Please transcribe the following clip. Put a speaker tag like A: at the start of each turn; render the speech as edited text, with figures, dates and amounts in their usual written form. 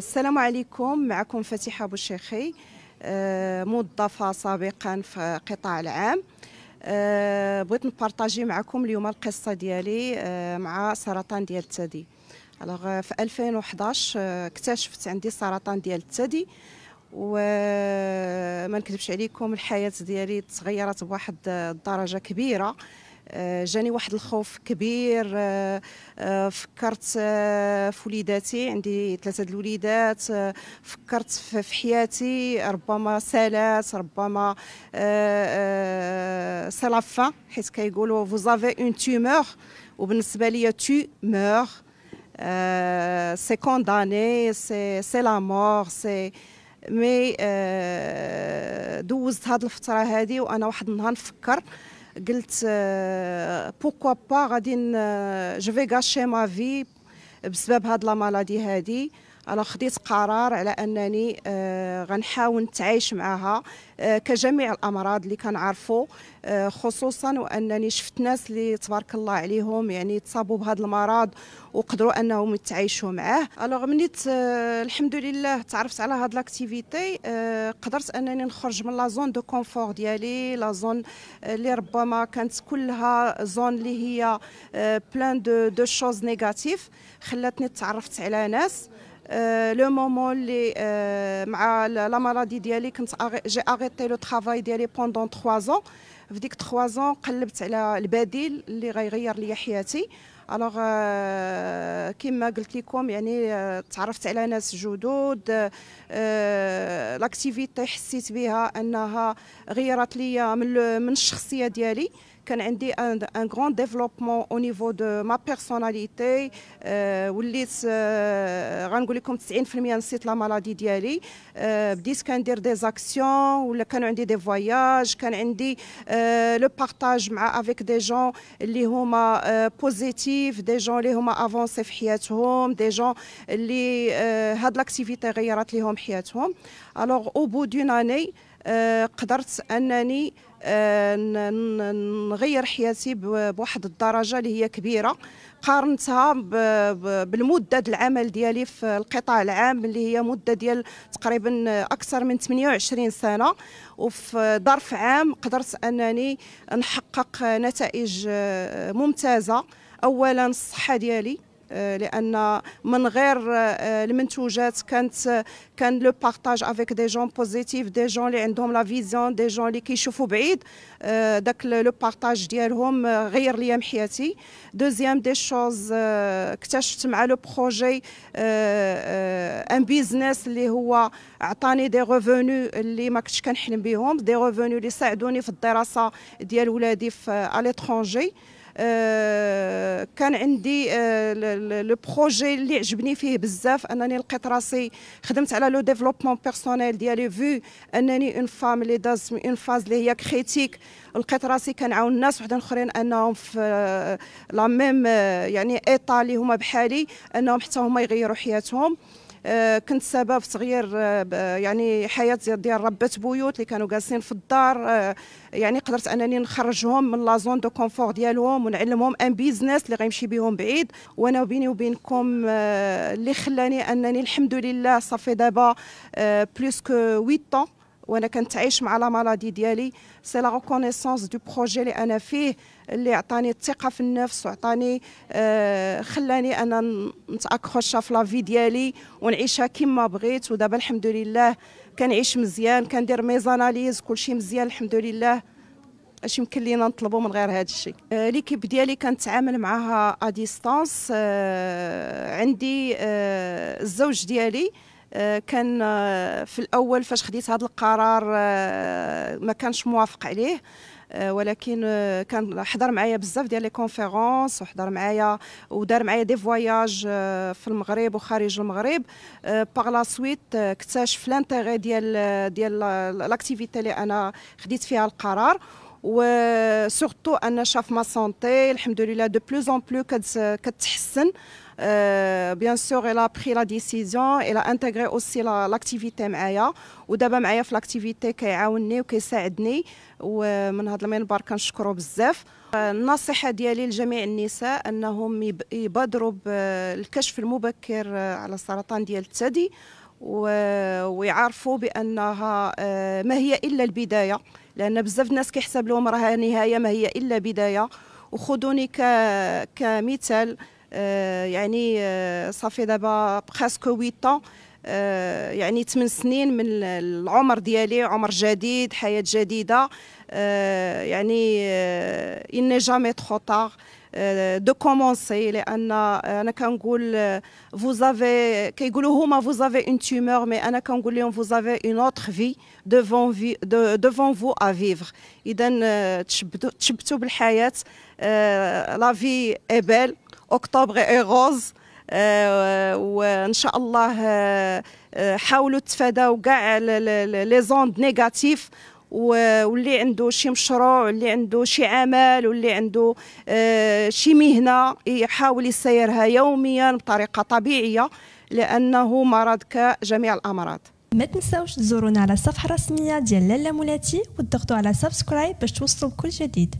A: السلام عليكم. معكم فاتحة بوشيخي، موظفة سابقا في قطاع العام. بغيت نبارطاجي معكم اليوم القصة ديالي مع سرطان ديال الثدي. في 2011 اكتشفت عندي سرطان ديال الثدي، وما نكذبش عليكم الحياة ديالي تغيرت بواحد الدرجة كبيرة. جاني واحد الخوف كبير. فكرت في وليداتي، عندي 3 الوليدات. فكرت في حياتي، ربما سالات، ربما سي لا فان، حيت كيقولوا vous avez une tumeur، وبالنسبه ليا tumeur سي كونداني، سي لا مور، سي مي. دوزت هاد الفتره هذه وانا واحد النهار نفكر، قلت بوكوا با غادي جو في غاشي ما في بسبب هاد لا مالادي هادي. انا خديت قرار على انني غنحاول نتعايش معها كجميع الامراض اللي كنعرفوا، خصوصا وانني شفت ناس اللي تبارك الله عليهم يعني تصابوا بهذا المرض وقدروا انهم يتعايشوا معاه. الوغ منيت الحمد لله تعرفت على هاد لاكتيفيتي، قدرت انني نخرج من لا زون دو كونفور ديالي، لا زون اللي ربما كانت كلها زون اللي هي بلان دو شوز نيجاتيف. خلاتني تعرفت على ناس. لو مومون اللي مع لا مالادي ديالي كنت جي اغيتي لو طرافاي ديالي بوندون 3 زون. في ديك 3 زون قلبت على البديل اللي غيغير لي حياتي. الوغ كما قلت لكم يعني تعرفت على ناس جدد. لاكتيفيتي حسيت بها انها غيرت لي من الشخصيه ديالي. كان عندي ان غران ديفلوبمون او نيفو دو ما بيرسوناليتي. وليت غنقول لكم 90% نسيت لا مالادي ديالي. بديت كندير دي زاكسيون، ولا كانوا عندي دي فواياج، كان عندي لو بارطاج مع افيك دي جون اللي هما بوزيتيف، دي جون اللي هما افونسي في حياتهم، دي جون اللي هاد لاكتيفيتي غيرت ليهم حياتهم. الوغ او بو دون اني قدرت انني نغير حياتي بواحد الدرجه اللي هي كبيره. قارنتها بالمده العمل ديالي في القطاع العام اللي هي مده ديال تقريبا اكثر من 28 سنه، وفي ظرف عام قدرت انني نحقق نتائج ممتازه. اولا الصحه ديالي، لان من غير المنتوجات كان لو بارطاج افيك دي جون بوزيتيف، دي جون اللي عندهم لا فيزيون، دي جون اللي كيشوفوا بعيد. داك لو بارطاج ديالهم غير ليا حياتي. دوزيام دي شوز، اكتشفت مع لو بروجي ان بيزنس اللي هو عطاني دي ريفونو اللي ما كنتش كنحلم بهم، دي ريفونو اللي ساعدوني في الدراسه ديال ولادي في اليترونجي. كان عندي لو بروجي اللي عجبني فيه بزاف، انني لقيت راسي خدمت على لو ديفلوبمون بيرسونيل ديالي، فو انني اون فام اللي داز اون فاز اللي هي كريتيك. لقيت راسي كنعاون الناس وحدين اخرين انهم في لا ميم يعني ايطا اللي هما بحالي، انهم حتى هما يغيروا حياتهم. كنت سبب في تغيير يعني حياه ديال ربات بيوت اللي كانوا جالسين في الدار. يعني قدرت انني نخرجهم من لا زون دو كونفور ديالهم ونعلمهم ان بيزنس اللي غيمشي بهم بعيد. وانا بيني وبينكم اللي خلاني انني الحمد لله صافي دابا بلوس كو 8 طون وانا كنتعايش مع لا مالادي ديالي. سي لا ريكونيسونس دو بروجي اللي انا فيه، اللي عطاني الثقه في النفس وعطاني خلاني انا نتاكروشا في لا في ديالي ونعيشها كما بغيت. ودابا الحمد لله كنعيش مزيان، كندير ميزاناليز، كلشي مزيان الحمد لله. اش يمكن لينا نطلبوا من غير هذا الشيء؟ ليكيب ديالي كنتعامل معها ا ديستانس. عندي الزوج ديالي كان في الاول فاش خديت هذا القرار ما كانش موافق عليه، ولكن كان حضر معايا بزاف ديال لي كونفيرونس، وحضر معايا ودار معايا دي فواياج في المغرب وخارج المغرب. باغ لا سويت اكتشف لانتيغي ديال لاكتيفيتي اللي انا خديت فيها القرار، وسورتو ان شاف ما سونتي الحمد لله دو بلوز اون بلو كتحسن. بيان سور الا بري لا ديسيزيون، الا انتغري اوسي لاكتيفيتي معايا، ودابا معايا في لاكتيفيتي كيعاونني وكيساعدني، ومن هذا المنبر كنشكرو بزاف. النصيحة ديالي لجميع النساء أنهم يبادروا بالكشف المبكر على سرطان ديال الثدي، ويعرفوا بأنها ما هي إلا البداية، لأن بزاف الناس كيحسب لهم راها نهاية، ما هي إلا بداية. وخذوني كمثال، يعني صافي دابا بريسك 8 يعني 8 سنين من العمر ديالي، عمر جديد، حياة جديدة. يعني il n'est jamais trop tard de commencer، لأن أنا كنقول vous avez كيقولوا هما vous avez une tumeur، mais أنا كنقول لهم vous avez une autre vie devant vous à vivre. إذا تشبتوا بالحياة، la vie est belle، أكتوبر est rose. وان شاء الله حاولوا تفاداو كاع لي زوند نيجاتيف، واللي عنده شي مشروع، واللي عنده شي عمل، واللي عنده شي مهنه يحاول يسيرها يوميا بطريقه طبيعيه، لانه مرض كجميع الامراض.
B: ما تنساوش تزورونا على الصفحه الرسميه ديال لاله مولاتي وتضغطوا على سبسكرايب باش توصلوا بكل جديد.